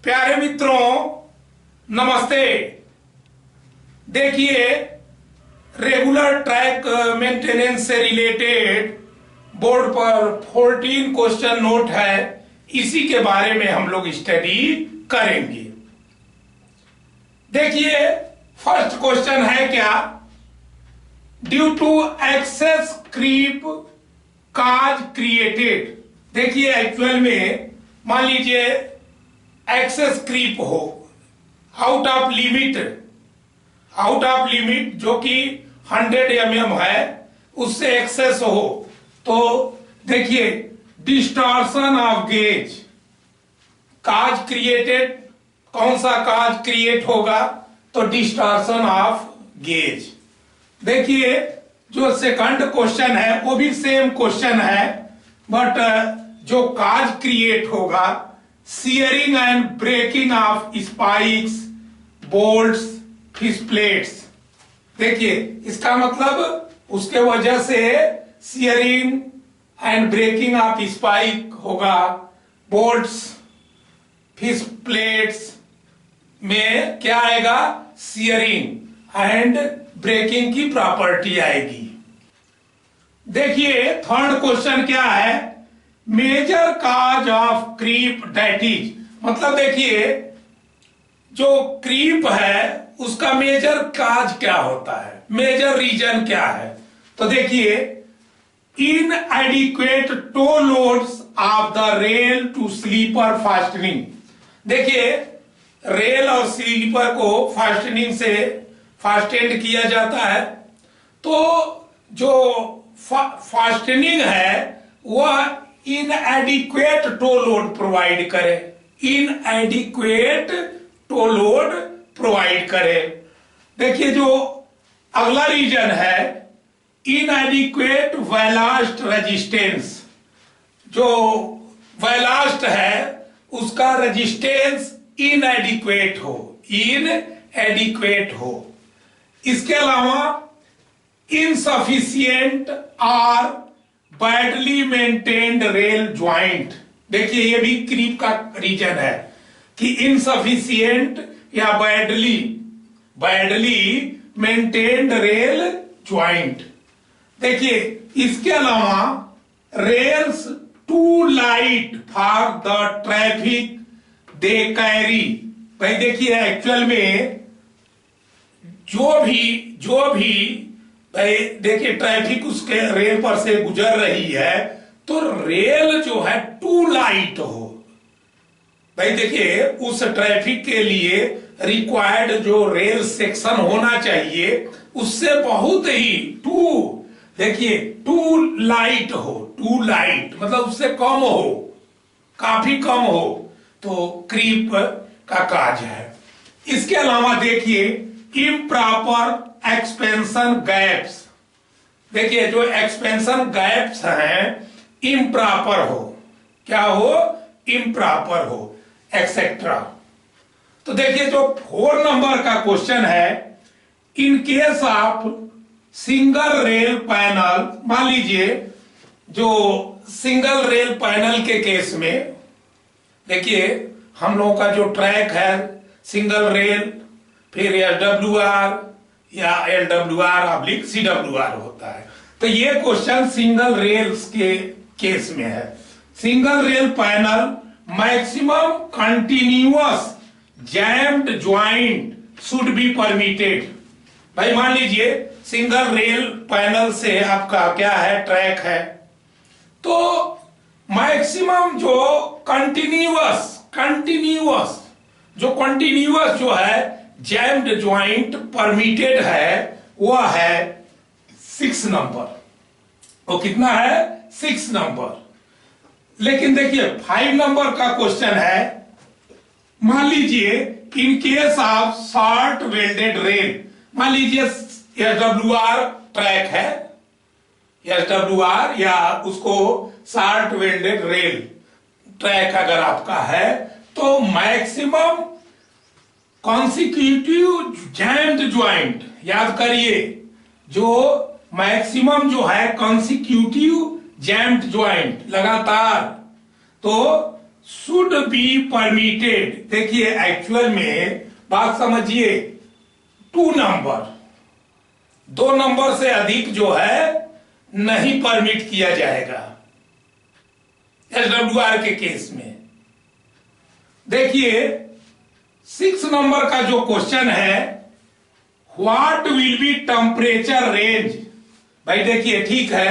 प्यारे मित्रों, नमस्ते। देखिए, रेगुलर ट्रैक मेंटेनेंस से रिलेटेड बोर्ड पर 14 क्वेश्चन नोट है, इसी के बारे में हम लोग स्टडी करेंगे। देखिए, फर्स्ट क्वेश्चन है क्या, due to excess creep cause created. देखिए, एक्चुअल में मान लीजिए एक्सेस क्रीप हो, आउट ऑफ लिमिट जो कि 100 mm है, उससे एक्सेस हो, तो देखिए distortion of gauge, cause created, कौन सा काज क्रिएट होगा, तो डिस्टॉर्शन ऑफ गेज। देखिए, जो सेकंड क्वेश्चन है वो भी सेम क्वेश्चन है, बट जो काज क्रिएट होगा, shearing and breaking of spikes, bolts, fish plates. देखिए, इसका मतलब उसके वजह से shearing and breaking of spike होगा, बोल्ट्स, फिश प्लेट्स में क्या आएगा, सीयरिंग एंड ब्रेकिंग की प्रॉपर्टी आएगी। देखिए, थर्ड क्वेश्चन क्या है, major cause of creep, that is, मतलब देखिए जो क्रीप है उसका मेजर काज क्या होता है, मेजर रीजन क्या है, तो देखिए inadequate toe loads of the rail to sleeper fastening. देखिए, रेल और स्लीपर को फास्टनिंग से फास्टेंड किया जाता है, तो जो फास्टनिंग है वह इनएडिक्वेट टो लोड प्रोवाइड करे, इनएडिक्वेट टो लोड प्रोवाइड करे। देखिए, जो अगला रीजन है इनएडिक्वेट बैलास्ट रेजिस्टेंस, जो बैलास्ट है उसका रेजिस्टेंस इनएडिक्वेट हो। इसके अलावा इनसफिशिएंट और बैडली मेंटेन्ड रेल ज्वाइंट। देखिए, ये भी क्रीप का रीजन है कि इनसफिशिएंट या बैडली मेंटेन्ड रेल ज्वाइंट। देखिए, इसके अलावा rails too light for the traffic they carry. भाई देखिए, एक्चुअल में जो भी भाई देखिए ट्रैफिक उसके रेल पर से गुजर रही है, तो रेल जो है टू लाइट हो। भाई देखिए, उस ट्रैफिक के लिए रिक्वायर्ड जो रेल सेक्शन होना चाहिए उससे बहुत ही टू लाइट हो, टू लाइट मतलब उससे कम हो, काफी कम हो, तो क्रीप का काज है। इसके अलावा देखिए इम्प्रॉपर एक्सपेंशन गैप्स। देखिए, जो एक्सपेंशन गैप्स हैं इम्प्रॉपर हो, क्या हो, इम्प्रॉपर हो, एक्सेट्रा। तो देखिए, जो 4 नंबर का क्वेश्चन है, in case of single rail panel, मान लीजिए जो सिंगल रेल पैनल के केस में, देखिए हम लोगों का जो ट्रैक है सिंगल रेल, फिर SWR या LWR/CWR होता है, तो ये क्वेश्चन सिंगल रेल्स के केस में है। Single rail panel maximum continuous jammed joint should be permitted. भाई मान लीजिए सिंगल रेल पैनल से आपका क्या है, ट्रैक है, तो मैक्सिमम जो कंटिन्यूअस जो है जैम्ड ज्वाइंट परमिटेड है, वह है 6 नंबर। वो कितना है, 6 नंबर। लेकिन देखिए 5 नंबर का क्वेश्चन है, मान लीजिए इन case of short welded rail, मान लीजिए SWR ट्रैक है, SWR या उसको शॉर्ट वेल्डेड रेल ट्रैक अगर आपका है, तो मैक्सिमम कॉन्सिक्यूटिव जैम्ड ज्वाइंट, याद करिए, जो मैक्सिमम जो है कॉन्सिक्यूटिव जैम्ड ज्वाइंट लगातार, तो शुड बी परमिटेड। देखिए एक्चुअल में बात समझिए, 2 नंबर से अधिक जो है नहीं परमिट किया जाएगा SWR के केस में। देखिए 6 नंबर का जो क्वेश्चन है, what will be temperature range. भाई देखिए ठीक है,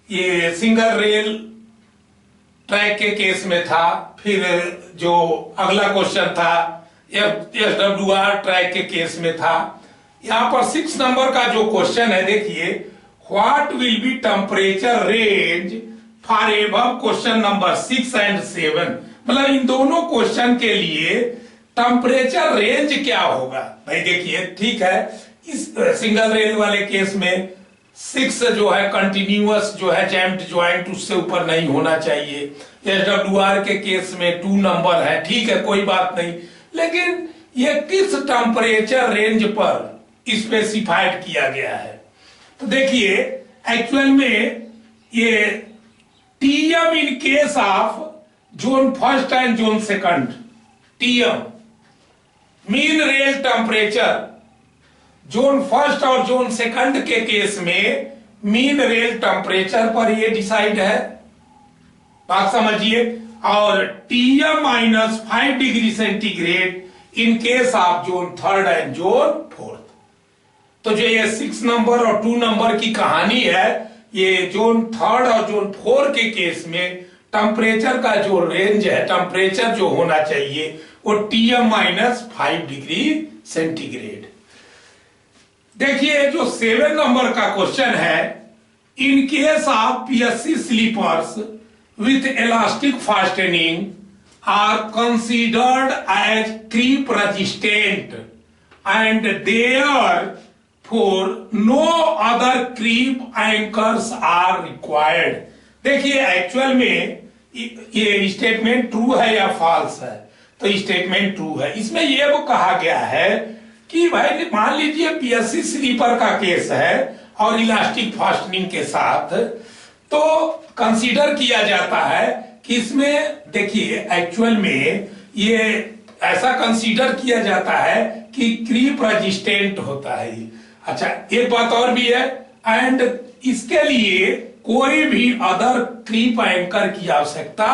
ये सिंगल रेल ट्रैक के केस में था, फिर जो अगला क्वेश्चन था SWR ट्रैक के केस में था। यहां पर 6 नंबर का जो क्वेश्चन है, देखिए what will be temperature range for above question number 6 and 7। मतलब इन दोनों क्वेश्चन के लिए टेम्परेचर रेंज क्या होगा। भाई देखिए ठीक है, इस सिंगल रेल वाले केस में 6 जो है कंटिन्यूअस जो है जैम्ड ज्वाइंट, उससे ऊपर नहीं होना चाहिए। SWR के केस में 2 नंबर है, ठीक है कोई बात नहीं, लेकिन ये किस टेम्परेचर रेंज पर स्पेसिफाइड किया गया है। तो देखिए एक्चुअल में ये TM in case of zone first and zone second, TM mean rail temperature, zone first और जोन सेकंड के केस में मीन रेल टेम्परेचर पर ये डिसाइड है, बात समझिए। और TM -5 degree centigrade in case of zone third and zone fourth. तो जो ये 6 नंबर और 2 नंबर की कहानी है, ये जोन थर्ड और जोन 4 के केस में टेम्परेचर का जो रेंज है, टेम्परेचर जो होना चाहिए वो TM -5 डिग्री सेंटीग्रेड। देखिए जो 7 नंबर का क्वेश्चन है, in case of PSC sleepers with elastic fastening are considered as creep resistant and therefore no other creep anchors are required. देखिए एक्चुअल में ये स्टेटमेंट ट्रू है या फॉल्स है, तो स्टेटमेंट ट्रू है। इसमें ये वो कहा गया है कि भाई मान लीजिए PSC स्लीपर का केस है और इलास्टिक फास्टनिंग के साथ, तो कंसीडर किया जाता है कि इसमें देखिए एक्चुअल में ये ऐसा कंसीडर किया जाता है कि क्रीप रेजिस्टेंट होता है। अच्छा एक बात और भी है, एंड इसके लिए कोई भी अदर क्रीप एंकर की आवश्यकता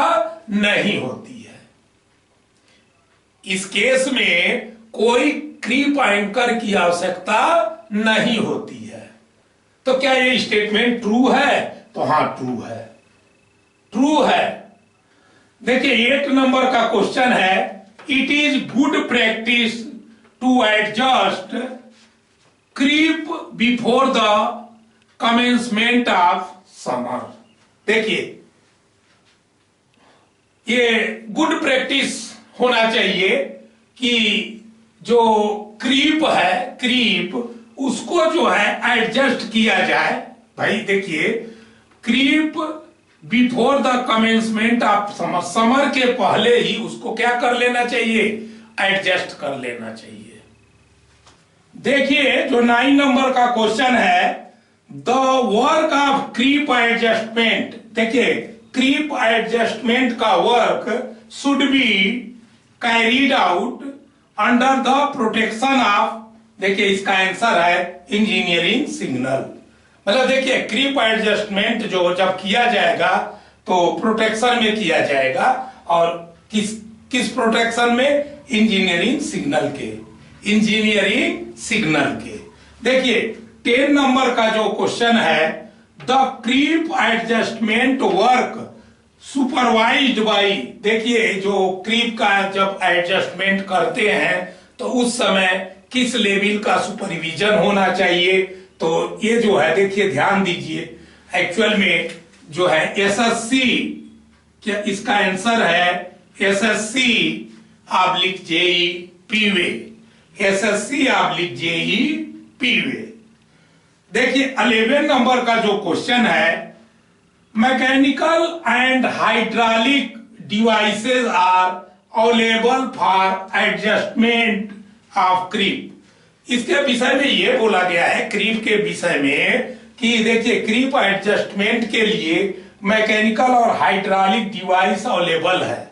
नहीं होती है। इस केस में कोई क्रीप एंकर की आवश्यकता नहीं होती है। तो क्या ये स्टेटमेंट ट्रू है? तो हाँ ट्रू है, ट्रू है। देखिए 8 नंबर का क्वेश्चन है, it is good practice to adjust creep before the commencement of summer. देखिए ये गुड प्रैक्टिस होना चाहिए कि जो क्रीप है, क्रीप उसको जो है एडजस्ट किया जाए। भाई देखिए creep before the commencement of summer, summer के पहले ही उसको क्या कर लेना चाहिए? एडजस्ट कर लेना चाहिए। देखिए जो 9 नंबर का क्वेश्चन है, the work of creep adjustment. देखिए क्रीप एडजस्टमेंट का work should be carried out under the protection of, देखिए इसका आंसर है इंजीनियरिंग सिग्नल। मतलब देखिए क्रीप एडजस्टमेंट जो जब किया जाएगा तो प्रोटेक्शन में किया जाएगा, और किस प्रोटेक्शन में? इंजीनियरिंग सिग्नल के, इंजीनियरिंग सिग्नल के। देखिए 10 नंबर का जो क्वेश्चन है, the creep adjustment work supervised by. देखिए जो क्रीप का जब एडजस्टमेंट करते हैं तो उस समय किस लेवल का सुपरविजन होना चाहिए? तो ये जो है देखिए ध्यान दीजिए, एक्चुअल में जो है SSC, क्या इसका आंसर है SSC oblique JEE P way, SSC oblique JEE P way. देखिए 11 नंबर का जो क्वेश्चन है, mechanical and hydraulic devices are available for adjustment of creep. इसके विषय में यह बोला गया है क्रीप के विषय में कि देखिए क्रीप एडजस्टमेंट के लिए मैकेनिकल और हाइड्रोलिक डिवाइस अवेलेबल है।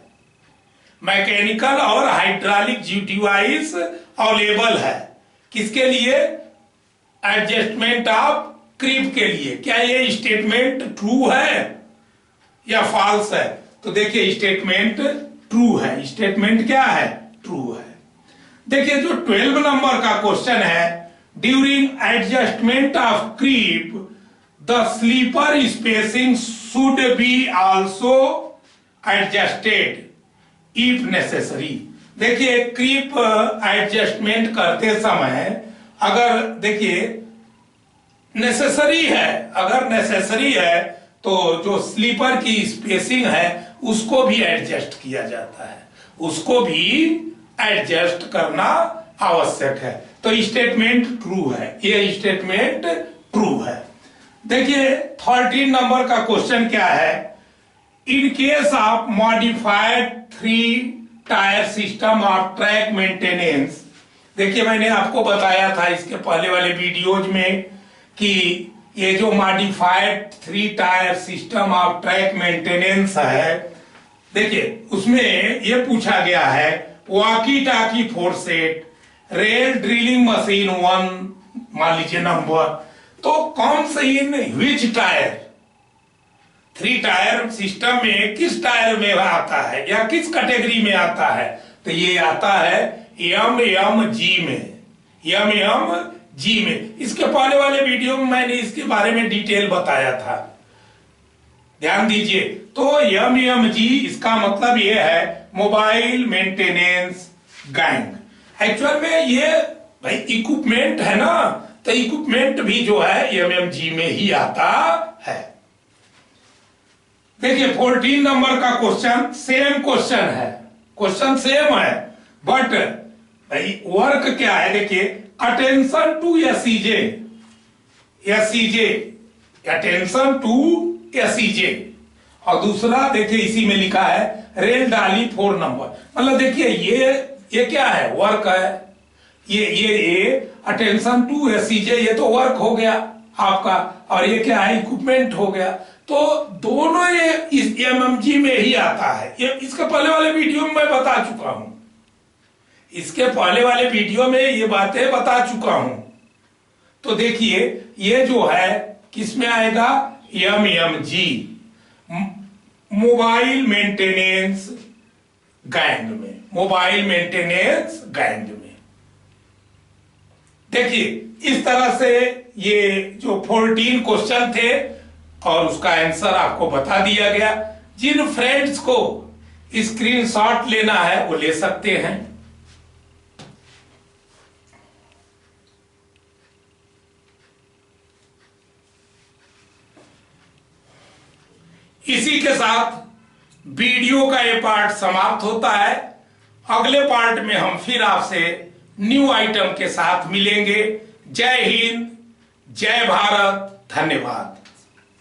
मैकेनिकल और हाइड्रोलिक डिवाइस अवेलेबल है। किसके लिए? एडजस्टमेंट ऑफ क्रीप के लिए। क्या ये स्टेटमेंट ट्रू है या फॉल्स है? तो देखिए स्टेटमेंट ट्रू है। स्टेटमेंट क्या है? ट्रू है। देखिए जो 12 नंबर का क्वेश्चन है, during adjustment of creep the sleeper spacing should be also adjusted if necessary. देखिए क्रीप एडजस्टमेंट करते समय अगर देखिए नेसेसरी है, अगर नेसेसरी है तो जो स्लीपर की स्पेसिंग है उसको भी एडजस्ट किया जाता है, उसको भी एडजस्ट करना आवश्यक है। तो स्टेटमेंट ट्रू है, ये स्टेटमेंट ट्रू है। देखिए 13 नंबर का क्वेश्चन क्या है, in case of modified 3 tier system of track maintenance. देखिए मैंने आपको बताया था इसके पहले वाले वीडियोज में कि ये जो modified 3 tier system of track maintenance है, देखिए उसमें ये पूछा गया है वॉकी टाकी 4 सेट, रेल ड्रिलिंग मशीन 1 मान लीजिए नंबर, तो कौन सी इन विच टायर 3 टायर सिस्टम में किस टायर में आता है या किस कैटेगरी में आता है? तो ये आता है MMG में, MMG में। इसके पहले वाले वीडियो में मैंने इसके बारे में डिटेल बताया था, ध्यान दीजिए। तो MMG इसका मतलब ये है मोबाइल मेंटेनेंस गैंग। एक्चुअल में ये भाई इक्विपमेंट है ना, तो इक्विपमेंट भी जो है MMG में ही आता है। देखिए 14 नंबर का क्वेश्चन सेम क्वेश्चन है, क्वेश्चन सेम है, बट भाई वर्क क्या है? देखिए अटेंशन टू एसईजे, अटेंशन टू एसईजे, और दूसरा देखिए इसी में लिखा है रेल डाली 4 नंबर। मतलब देखिए ये क्या है? वर्क है। ये अटेंशन टू एसईजे ये तो वर्क हो गया आपका, और ये क्या है? इक्विपमेंट हो गया। तो दोनों ये इस MMG में ही आता है। ये इसके पहले वाले वीडियो में मैं बता चुका हूं, इसके पहले वाले वीडियो में ये बातें बता चुका हूं। तो देखिए ये जो है किस में आएगा? MMG, मोबाइल मेंटेनेंस गैंग में, मोबाइल मेंटेनेंस गैंग में। देखिए इस तरह से ये जो 14 क्वेश्चन थे और उसका आंसर आपको बता दिया गया। जिन फ्रेंड्स को स्क्रीनशॉट लेना है वो ले सकते हैं। इसी के साथ वीडियो का ये पार्ट समाप्त होता है। अगले पार्ट में हम फिर आपसे न्यू आइटम के साथ मिलेंगे। जय हिंद, जय भारत, धन्यवाद।